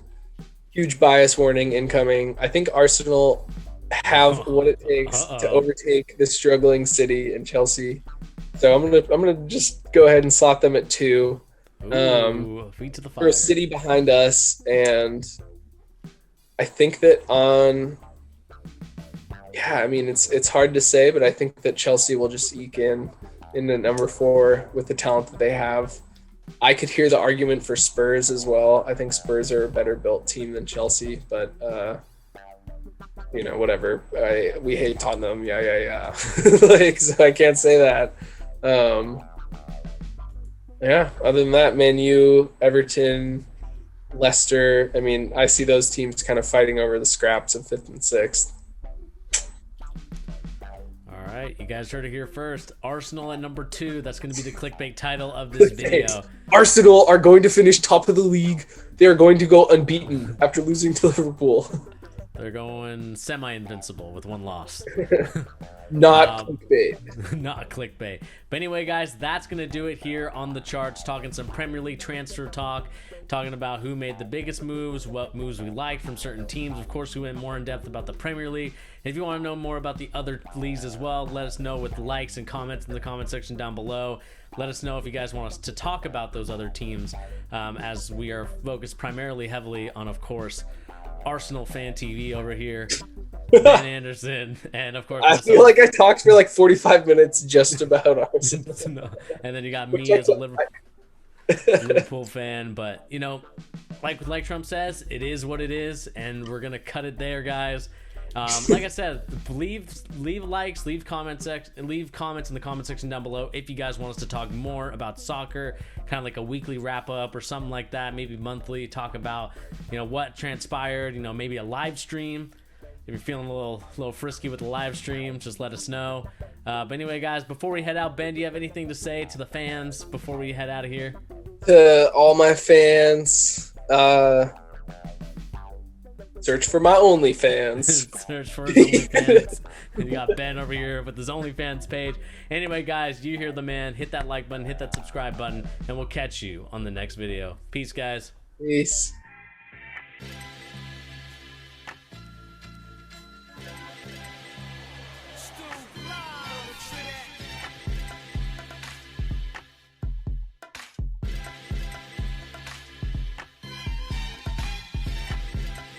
Huge bias warning incoming. I think Arsenal have what it takes to overtake the struggling City and Chelsea. So I'm gonna just go ahead and slot them at 2. Feet to the fire. For a City behind us, and I think that it's hard to say, but I think that Chelsea will just eke in the number 4 with the talent that they have. I could hear the argument for Spurs as well. I think Spurs are a better built team than Chelsea, but whatever. We hate Tottenham. Yeah. So I can't say that. Other than that, Man U, Everton, Leicester. I see those teams kind of fighting over the scraps of 5th and 6th. All right, you guys heard it here first. Arsenal at number 2. That's going to be the clickbait title of this video. Arsenal are going to finish top of the league. They are going to go unbeaten after losing to Liverpool. They're going semi-invincible with 1 loss. Not clickbait. Not clickbait. But anyway, guys, that's going to do it here on the charts, talking some Premier League transfer talk, talking about who made the biggest moves, what moves we liked from certain teams. Of course, we went more in depth about the Premier League. If you want to know more about the other leagues as well, let us know with likes and comments in the comment section down below. Let us know if you guys want us to talk about those other teams, as we are focused primarily heavily on, of course, Arsenal Fan TV over here. Ben Anderson, and of course I feel like I talked for like 45 minutes just about Arsenal. and then you got me as a Liverpool fan. But you know, like Trump says, it is what it is, and we're gonna cut it there, guys. Like I said, leave likes, leave comments in the comment section down below if you guys want us to talk more about soccer, kind of like a weekly wrap up or something like that, maybe monthly, talk about, you know, what transpired, you know, maybe a live stream. If you're feeling a little frisky with the live stream, just let us know. But anyway, guys, before we head out, Ben, do you have anything to say to the fans before we head out of here? To all my fans, search for my OnlyFans. Search for his OnlyFans. You got Ben over here with his OnlyFans page. Anyway, guys, you hear the man. Hit that like button, hit that subscribe button, and we'll catch you on the next video. Peace, guys. Peace.